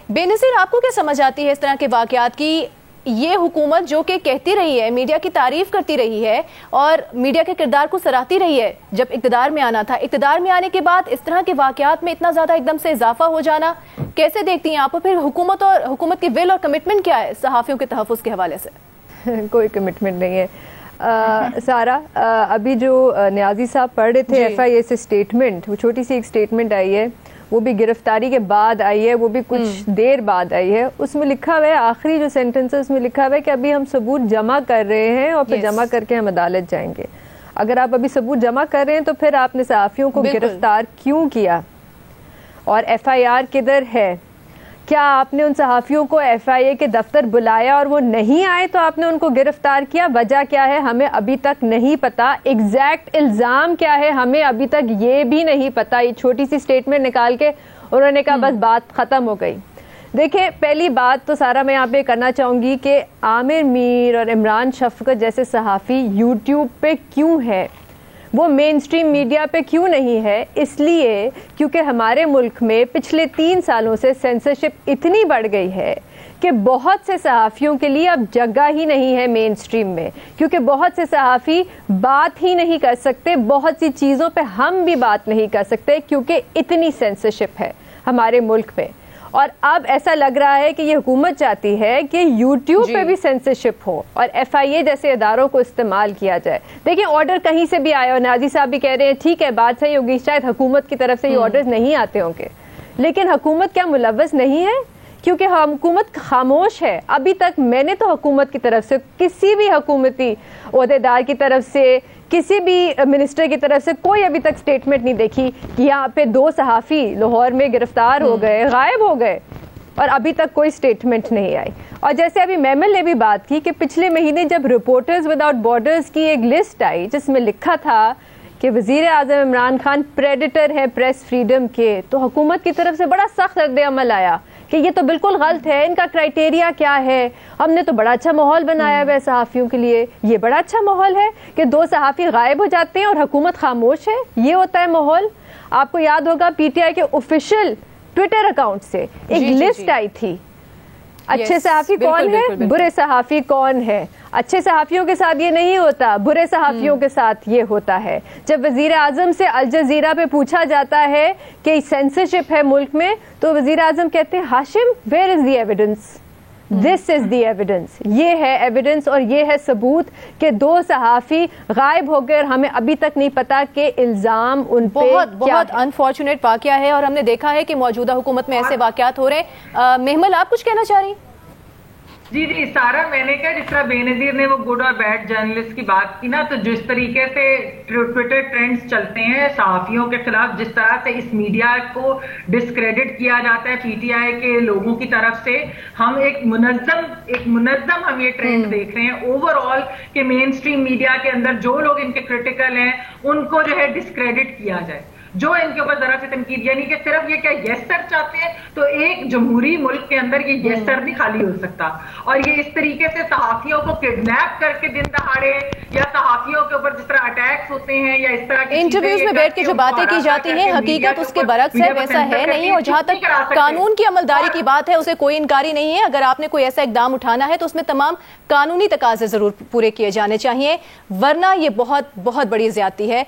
بےنظیر آپ کو کیا سمجھ آتی ہے اس طرح کے واقعات کی؟ یہ حکومت جو کہ کہتی رہی ہے، میڈیا کی تعریف کرتی رہی ہے اور میڈیا کے کردار کو سراہتی رہی ہے جب اقتدار میں آنا تھا، اقتدار میں آنے کے بعد اس طرح کے واقعات میں اتنا زیادہ ایک دم سے اضافہ ہو جانا کیسے دیکھتی ہیں آپ؟ پھر حکومت کی ول اور کمٹمنٹ کیا ہے صحافیوں کے تحفظ کے حوالے سے؟ کوئی کمٹمنٹ نہیں ہے سارا. ابھی جو نیازی صاحب پڑھ رہے تھے ایف آئی اے سے سٹیٹمنٹ، وہ چھوٹی سی ایک سٹیٹمنٹ آئی ہے، وہ بھی گرفتاری کے بعد آئی ہے، وہ بھی کچھ دیر بعد آئی ہے. اس میں لکھا ہوا ہے، آخری جو سینٹنس ہے اس میں لکھا ہوا ہے کہ ابھی ہم ثبوت جمع کر رہے ہیں اور پھر جمع کر کے ہم عدالت جائیں گے. اگر آپ ابھی ثبوت جمع کر رہے ہیں تو پھر آپ نے صحافیوں کو گرفتار کیوں کیا اور ایف آئی آر کدھر ہے؟ کیا آپ نے ان صحافیوں کو ایف آئی اے کے دفتر بلایا اور وہ نہیں آئے تو آپ نے ان کو گرفتار کیا؟ وجہ کیا ہے ہمیں ابھی تک نہیں پتا. ایگزیکٹ الزام کیا ہے ہمیں ابھی تک یہ بھی نہیں پتا. یہ چھوٹی سی سٹیٹمنٹ نکال کے انہوں نے کہا بس بات ختم ہو گئی. دیکھیں، پہلی بات تو سارا میں یہاں پہ کرنا چاہوں گی کہ عامر میر اور عمران شفقت جیسے صحافی یوٹیوب پہ کیوں ہے، وہ مین سٹریم میڈیا پہ کیوں نہیں ہے؟ اس لیے کیونکہ ہمارے ملک میں پچھلے 3 سالوں سے سینسرشپ اتنی بڑھ گئی ہے کہ بہت سے صحافیوں کے لیے اب جگہ ہی نہیں ہے مین سٹریم میں، کیونکہ بہت سے صحافی بات ہی نہیں کر سکتے، بہت سی چیزوں پہ ہم بھی بات نہیں کر سکتے کیونکہ اتنی سینسرشپ ہے ہمارے ملک میں. اور اب ایسا لگ رہا ہے کہ یہ حکومت چاہتی ہے کہ یوٹیوب پہ بھی سینسرشپ ہو اور ایف آئی اے جیسے اداروں کو استعمال کیا جائے. دیکھیں، آرڈر کہیں سے بھی آئے اور نازی صاحب بھی کہہ رہے ہیں ٹھیک ہے بات صحیح ہوگی، شاید حکومت کی طرف سے یہ آرڈر نہیں آتے ہوں گے، لیکن حکومت کیا ملوث نہیں ہے؟ کیونکہ حکومت خاموش ہے. ابھی تک میں نے تو حکومت کی طرف سے کسی بھی حکومتی عہدیدار کی طرف سے، کسی بھی منسٹر کی طرف سے کوئی ابھی تک سٹیٹمنٹ نہیں دیکھی کہ یہاں پہ 2 صحافی لاہور میں گرفتار ہو گئے، غائب ہو گئے، اور ابھی تک کوئی سٹیٹمنٹ نہیں آئی. اور جیسے ابھی میمل نے بھی بات کی کہ پچھلے مہینے جب رپورٹرز وداؤٹ بارڈرز کی ایک لسٹ آئی جس میں لکھا تھا کہ وزیر اعظم عمران خان پریڈیٹر ہے پریس فریڈم کے، تو حکومت کی طرف سے بڑا سخت رد عمل آیا کہ یہ تو بالکل غلط ہے، ان کا کرائٹیریا کیا ہے؟ ہم نے تو بڑا اچھا ماحول بنایا ہوا ہے صحافیوں کے لیے. یہ بڑا اچھا ماحول ہے کہ 2 صحافی غائب ہو جاتے ہیں اور حکومت خاموش ہے؟ یہ ہوتا ہے ماحول؟ آپ کو یاد ہوگا پی ٹی آئی کے آفیشیل ٹویٹر اکاؤنٹ سے ایک لسٹ آئی تھی، اچھے صحافی کون ہے، برے صحافی کون ہے. اچھے صحافیوں کے ساتھ یہ نہیں ہوتا، برے صحافیوں کے ساتھ یہ ہوتا ہے. جب وزیر اعظم سے الجزیرہ پہ پوچھا جاتا ہے کہ سینسرشپ ہے ملک میں تو وزیر اعظم کہتے ہیں Hashim where is the evidence, this is the evidence. یہ ہے ایویڈنس اور یہ ہے ثبوت کہ 2 صحافی غائب ہو گئے اور ہمیں ابھی تک نہیں پتا کہ الزام ان پہ بہت انفارچونیٹ واقعہ ہے اور ہم نے دیکھا ہے کہ موجودہ حکومت میں ایسے واقعات ہو رہے ہیں. مہمل آپ کچھ کہنا چاہ رہی؟ جی سارا، میں نے کہا جس طرح بے نظیر نے وہ گڈ اور بیڈ جرنلسٹ کی بات کی نا، تو جس طریقے سے ٹویٹر ٹرینڈز چلتے ہیں صحافیوں کے خلاف، جس طرح سے اس میڈیا کو ڈسکریڈٹ کیا جاتا ہے پی ٹی آئی کے لوگوں کی طرف سے، ہم ایک منظم ہم یہ ٹرینڈ دیکھ رہے ہیں اوور آل کہ مین سٹریم میڈیا کے اندر جو لوگ ان کے کرٹیکل ہیں ان کو جو ہے ڈسکریڈٹ کیا جائے، جو ان کے اوپر ذرا سے تنقید، یعنی کہ صرف یہ کیا یس سر چاہتے ہیں، تو ایک جمہوری ملک کے اندر یہ یس سر نہیں خالی ہو سکتا. اور یہ اس طریقے سے صحافیوں کو کڈنیپ کر کے دن دہاڑے یا صحافیوں کے اوپر جس طرح اٹیکس ہوتے ہیں یا اس طرح کی انٹرویوز میں بیٹھ کے جو باتیں کی جاتی ہیں حقیقت اس کے برعکس ہے، ویسا ہے نہیں. اور جہاں تک قانون کی عملداری کی بات ہے اسے کوئی انکاری نہیں ہے. اگر آپ نے کوئی ایسا اقدام اٹھانا ہے تو اس میں تمام قانونی تقاضے ضرور پورے کیے جانے چاہیے، ورنہ یہ بہت بڑی زیادتی ہے.